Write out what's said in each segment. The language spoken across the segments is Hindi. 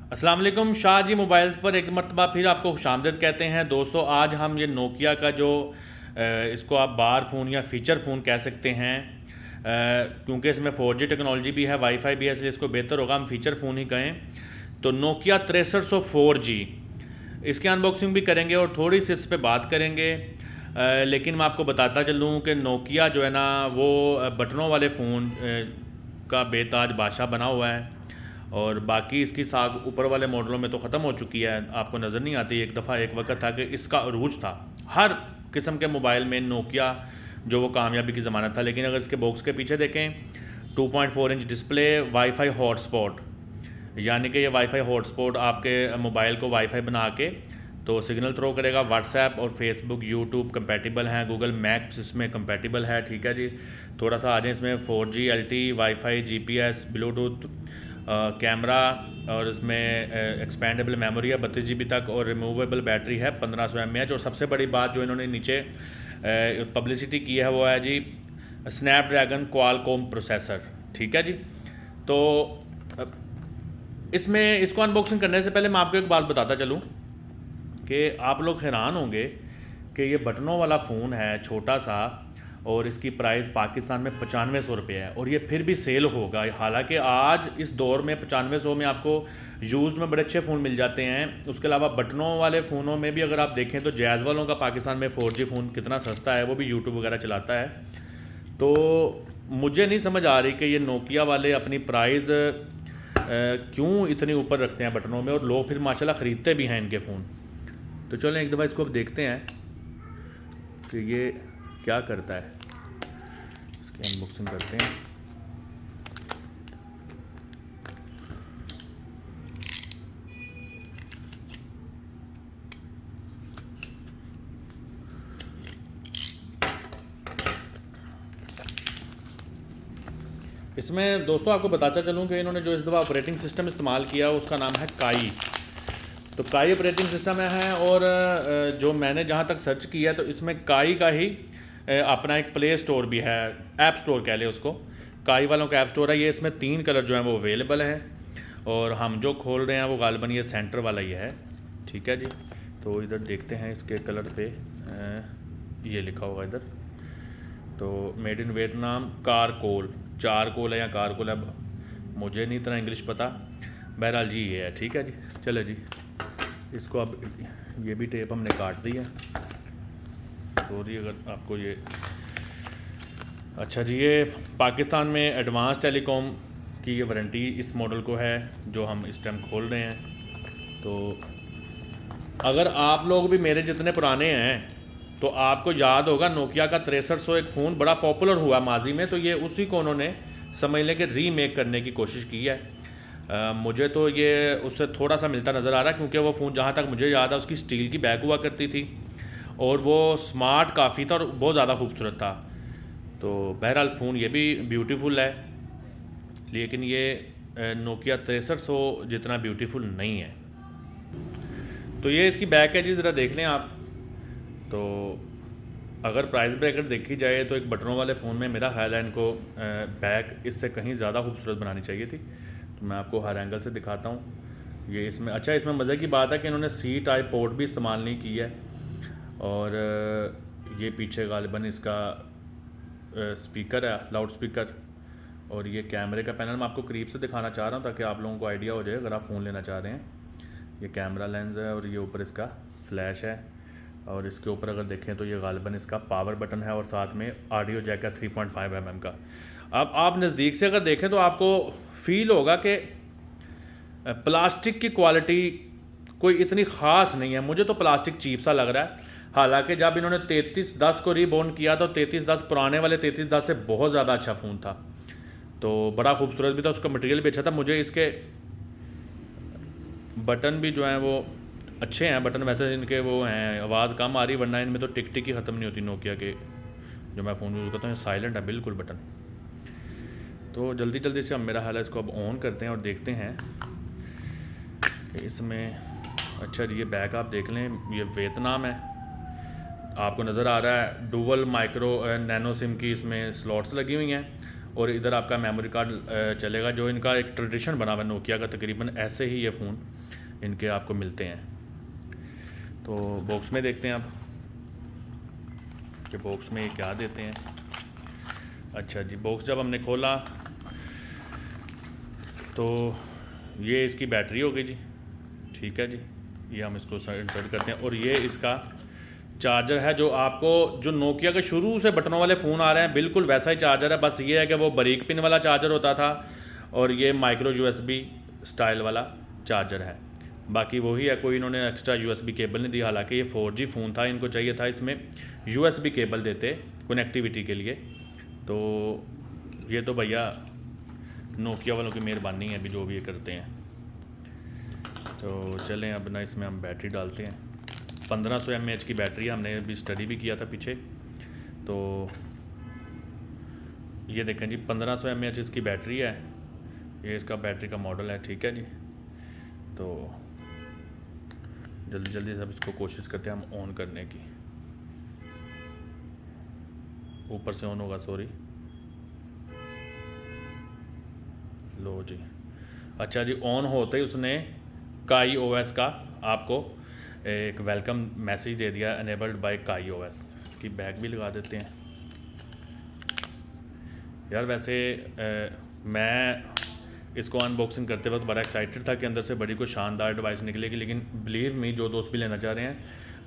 अस्सलाम वालेकुम, शाह जी मोबाइल्स पर एक मरतबा फिर आपको खुशामदीद कहते हैं। दोस्तों, आज हम ये नोकिया का जो इसको आप बार फ़ोन या फ़ीचर फ़ोन कह सकते हैं, क्योंकि इसमें 4G टेक्नोलॉजी भी है, वाईफाई भी है, इसलिए इसको बेहतर होगा हम फ़ीचर फ़ोन ही कहें। तो नोकिया 6300 4G, इसकी अनबॉक्सिंग भी करेंगे और थोड़ी सी इस पर बात करेंगे। लेकिन मैं आपको बताता चलूँ कि नोकिया जो है ना, वो बटनों वाले फ़ोन का बेताज बादशाह बना हुआ है, और बाकी इसकी साख ऊपर वाले मॉडलों में तो ख़त्म हो चुकी है, आपको नज़र नहीं आती। एक दफ़ा एक वक्त था कि इसका अरूज था, हर किस्म के मोबाइल में नोकिया जो वो कामयाबी की ज़मानत था। लेकिन अगर इसके बॉक्स के पीछे देखें, 2.4 इंच डिस्प्ले, वाईफाई हॉटस्पॉट, यानी कि ये वाईफाई हॉटस्पॉट आपके मोबाइल को वाईफाई बना के तो सिग्नल थ्रो करेगा। व्हाट्सएप और फेसबुक, यूट्यूब कंपैटिबल हैं, गूगल मैप्स इसमें कंपैटिबल है। ठीक है जी। थोड़ा सा आ जाए इसमें 4G LTE, wifi, GPS, Bluetooth, camera, और इसमें एक्सपेंडेबल मेमोरी है 32 GB तक, और रिमूवेबल बैटरी है 1500 mAh। और सबसे बड़ी बात जो इन्होंने नीचे पब्लिसिटी की है वो है जी स्नैपड्रैगन क्वालकॉम प्रोसेसर। ठीक है जी। तो इसमें इसको अनबॉक्सिंग करने से पहले मैं आपको एक बात बताता चलूँ कि आप लोग हैरान होंगे कि ये बटनों वाला फ़ोन है, छोटा सा, और इसकी प्राइस पाकिस्तान में 9500 रुपये है, और ये फिर भी सेल होगा। हालांकि आज इस दौर में 9500 में आपको यूज़ में बड़े अच्छे फ़ोन मिल जाते हैं। उसके अलावा बटनों वाले फ़ोनों में भी अगर आप देखें तो जैज़ वालों का पाकिस्तान में 4G फ़ोन कितना सस्ता है, वो भी यूट्यूब वगैरह चलाता है। तो मुझे नहीं समझ आ रही कि ये नोकिया वाले अपनी प्राइस क्यों इतनी ऊपर रखते हैं बटनों में, और लोग फिर माशाल्लाह ख़रीदते भी हैं इनके फ़ोन। तो चलें एक दफ़ा इसको अब देखते हैं कि ये क्या करता है। इसकी अनबॉक्सिंग करते हैं। इसमें दोस्तों आपको बताता चलूँ कि इन्होंने जो इस दफ़ा ऑपरेटिंग सिस्टम इस्तेमाल किया उसका नाम है काई। तो काई ऑपरेटिंग सिस्टम है, और जो मैंने जहाँ तक सर्च किया तो इसमें काई का ही अपना एक प्ले स्टोर भी है, ऐप स्टोर कह लें उसको। काई वालों का ऐप स्टोर है। ये इसमें 3 कलर जो हैं वो अवेलेबल हैं, और हम जो खोल रहे हैं वो गालिबन ये सेंटर वाला ही है। ठीक है जी। तो इधर देखते हैं इसके कलर पे, ये लिखा होगा इधर, तो मेड इन वियतनाम कारकोल, चारकोल है या कारकोल है, मुझे नहीं इतना इंग्लिश पता। बहरहाल जी ये है। ठीक है जी। चलो जी, इसको अब ये भी टेप हमने काट दी है। सॉरी अगर आपको ये, अच्छा जी, ये पाकिस्तान में एडवांस टेलीकॉम की ये वारंटी इस मॉडल को है जो हम इस टाइम खोल रहे हैं। तो अगर आप लोग भी मेरे जितने पुराने हैं तो आपको याद होगा नोकिया का 6300 एक फ़ोन बड़ा पॉपुलर हुआ माजी में, तो ये उसी को उन्होंने समझ लें कि रीमेक करने की कोशिश की है। मुझे तो ये उससे थोड़ा सा मिलता नज़र आ रहा है, क्योंकि वो फ़ोन जहाँ तक मुझे याद है उसकी स्टील की बैक हुआ करती थी, और वो स्मार्ट काफ़ी था और बहुत ज़्यादा खूबसूरत था। तो बहरहाल फ़ोन ये भी ब्यूटीफुल है, लेकिन ये नोकिया 6300 जितना ब्यूटीफुल नहीं है। तो ये इसकी बैक है जी, ज़रा देख लें आप। तो अगर प्राइस ब्रैकेट देखी जाए तो एक बटनों वाले फ़ोन में मेरा ख्याल है इनको बैक इससे कहीं ज़्यादा खूबसूरत बनानी चाहिए थी। तो मैं आपको हर एंगल से दिखाता हूँ। ये इसमें अच्छा, इसमें मज़े की बात है कि इन्होंने सी टाइप पोर्ट भी इस्तेमाल नहीं की है, और ये पीछे गालिबन इसका स्पीकर है, लाउड स्पीकर, और ये कैमरे का पैनल मैं आपको करीब से दिखाना चाह रहा हूँ ताकि आप लोगों को आइडिया हो जाए अगर आप फ़ोन लेना चाह रहे हैं। ये कैमरा लेंस है, और ये ऊपर इसका फ्लैश है, और इसके ऊपर अगर देखें तो ये गालिबन इसका पावर बटन है, और साथ में ऑडियो जैक है 3.5 mm का। अब आप नज़दीक से अगर देखें तो आपको फील होगा कि प्लास्टिक की क्वालिटी कोई इतनी ख़ास नहीं है। मुझे तो प्लास्टिक चीप सा लग रहा है। हालांकि जब इन्होंने 3310 को रीबॉन्ड किया तो 3310 पुराने वाले 3310 से बहुत ज़्यादा अच्छा फ़ोन था, तो बड़ा खूबसूरत भी था, उसका मटेरियल भी अच्छा था। मुझे इसके बटन भी जो हैं वो अच्छे हैं। बटन वैसे इनके वो हैं, आवाज़ कम आ रही, वरना इनमें तो टिक टिक ही ख़त्म नहीं होती नोकिया के जो मैं फ़ोन यूज़ करता हूँ। साइलेंट है बिल्कुल बटन। तो जल्दी जल्दी से हम, मेरा हाल है, इसको अब ऑन करते हैं और देखते हैं कि इसमें, अच्छा जी, ये बैक आप देख लें, ये वियतनाम है, आपको नज़र आ रहा है। डुअल माइक्रो नैनो सिम की इसमें स्लॉट्स लगी हुई हैं, और इधर आपका मेमोरी कार्ड चलेगा, जो इनका एक ट्रेडिशन बना हुआ है नोकिया का। तकरीबन ऐसे ही ये फ़ोन इनके आपको मिलते हैं। तो बॉक्स में देखते हैं आप कि बॉक्स में ये क्या देते हैं। अच्छा जी, बॉक्स जब हमने खोला तो ये इसकी बैटरी हो गई जी, ठीक है जी। ये हम इसको इंसर्ट करते हैं और ये इसका चार्जर है, जो आपको जो नोकिया के शुरू से बटनों वाले फ़ोन आ रहे हैं बिल्कुल वैसा ही चार्जर है। बस ये है कि वो बारीक पिन वाला चार्जर होता था और ये माइक्रो USB स्टाइल वाला चार्जर है। बाकी वही है, कोई इन्होंने एक्स्ट्रा USB केबल नहीं दी। हालांकि ये 4G फ़ोन था, इनको चाहिए था इसमें USB केबल देते कनेक्टिविटी के लिए। तो ये तो भैया नोकिया वालों की मेहरबानी है अभी जो भी ये करते हैं। तो चलें अब ना इसमें हम बैटरी डालते हैं। 1500 mAh की बैटरी है, हमने अभी स्टडी भी किया था पीछे। तो ये देखें जी 1500 mAh इसकी बैटरी है, ये इसका बैटरी का मॉडल है, ठीक है जी। तो जल्दी जल्दी सब इसको कोशिश करते हैं हम ऑन करने की। ऊपर से ऑन होगा, सॉरी। लो जी, अच्छा जी, ऑन होते ही उसने काई OS का आपको एक वेलकम मैसेज दे दिया, अनेबल्ड बाय काई OS। इसकी बैग भी लगा देते हैं यार। वैसे मैं इसको अनबॉक्सिंग करते वक्त बड़ा एक्साइटेड था कि अंदर से बड़ी कोई शानदार डिवाइस निकलेगी, लेकिन बिलीव मी जो दोस्त भी लेना चाह रहे हैं,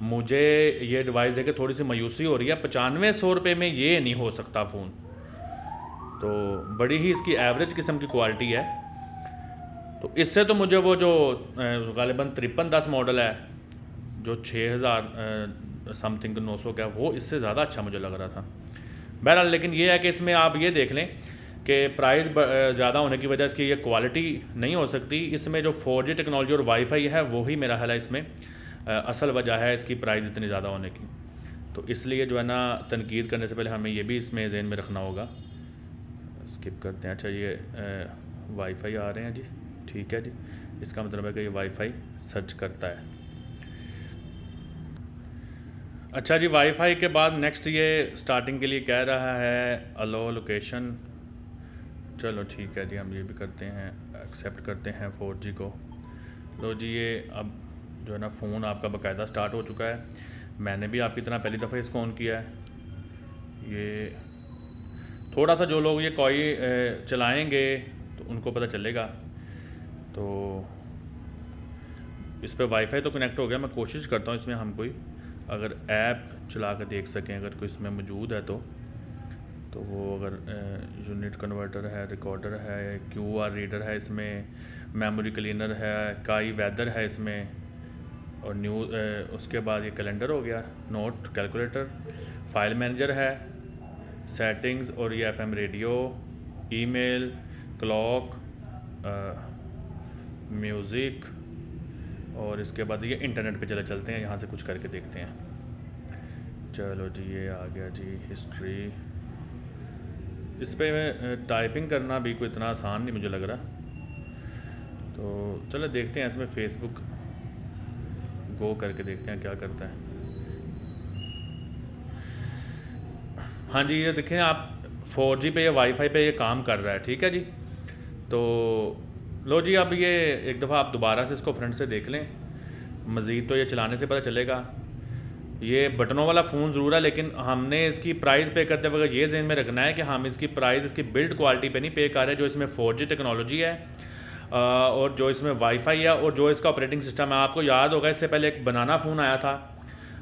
मुझे ये डिवाइस है कि थोड़ी सी मायूसी हो रही है। 9500 रुपये में ये नहीं हो सकता फ़ोन। तो बड़ी ही इसकी एवरेज किस्म की क्वालिटी है। तो इससे तो मुझे वो जो गालिबन 5310 मॉडल है जो 6000 समथिंग 900 का, वो इससे ज़्यादा अच्छा मुझे लग रहा था। बहरहाल लेकिन ये है कि इसमें आप ये देख लें कि प्राइस ज़्यादा होने की वजह इसकी ये क्वालिटी नहीं हो सकती। इसमें जो 4G टेक्नोलॉजी और वाईफाई है वही मेरा ख्याल है इसमें असल वजह है इसकी प्राइस इतनी ज़्यादा होने की। तो इसलिए जो है ना, तनकीद करने से पहले हमें ये भी इसमें जहन में रखना होगा। स्किप करते हैं। अच्छा, ये वाईफाई आ रहे हैं जी, ठीक है जी। इसका मतलब है कि ये वाईफाई सर्च करता है। अच्छा जी, वाईफाई के बाद नेक्स्ट ये स्टार्टिंग के लिए कह रहा है अलो लोकेशन। चलो ठीक है जी, हम ये भी करते हैं, एक्सेप्ट करते हैं 4G को। लो जी, ये अब जो है ना फ़ोन आपका बाकायदा स्टार्ट हो चुका है। मैंने भी आपकी तरह पहली दफ़ा इसको ऑन किया है। ये थोड़ा सा जो लोग ये कोई चलाएंगे तो उनको पता चलेगा। तो इस पर वाईफाई तो कनेक्ट हो गया। मैं कोशिश करता हूँ इसमें हम कोई अगर ऐप चला कर देख सकें, अगर कोई इसमें मौजूद है तो वो अगर यूनिट कन्वर्टर है, रिकॉर्डर है, QR रीडर है इसमें, मेमोरी क्लीनर है, काई वेदर है इसमें, और उसके बाद ये कैलेंडर हो गया, नोट कैलकुलेटर, फाइल मैनेजर है, सेटिंग्स, और ये FM radio, email, clock, music, और इसके बाद ये इंटरनेट पे चलते हैं, यहाँ से कुछ करके देखते हैं। चलो जी, ये आ गया जी हिस्ट्री। इस पे टाइपिंग करना भी कोई इतना आसान नहीं मुझे लग रहा। तो चलो देखते हैं इसमें फेसबुक गो करके देखते हैं क्या करता है। हाँ जी, ये देखें आप 4G पे या वाईफाई पे ये काम कर रहा है, ठीक है जी। तो लो जी, अब ये एक दफ़ा आप दोबारा से इसको फ्रंट से देख लें। मज़ीद तो ये चलाने से पता चलेगा। ये बटनों वाला फ़ोन ज़रूर है, लेकिन हमने इसकी प्राइस पे करते वक्त ये जहन में रखना है कि हम इसकी प्राइस इसकी बिल्ड क्वालिटी पे नहीं पे कर रहे। जो इसमें 4G टेक्नोलॉजी है और जो इसमें वाईफाई है और जो इसका ऑपरेटिंग सिस्टम है। आपको याद होगा इससे पहले एक बनाना फ़ोन आया था,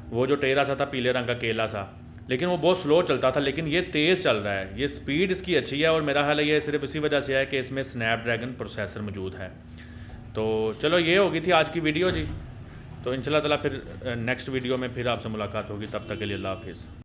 वो जो टेढ़ा सा था, पीले रंग का केला सा, लेकिन वो बहुत स्लो चलता था। लेकिन ये तेज़ चल रहा है, ये स्पीड इसकी अच्छी है, और मेरा ख्याल है ये सिर्फ इसी वजह से है कि इसमें स्नैपड्रैगन प्रोसेसर मौजूद है। तो चलो, ये होगी थी आज की वीडियो जी। तो इंशाल्लाह ताला फिर नेक्स्ट वीडियो में फिर आपसे मुलाकात होगी। तब तक के लिए अल्लाह हाफिज़।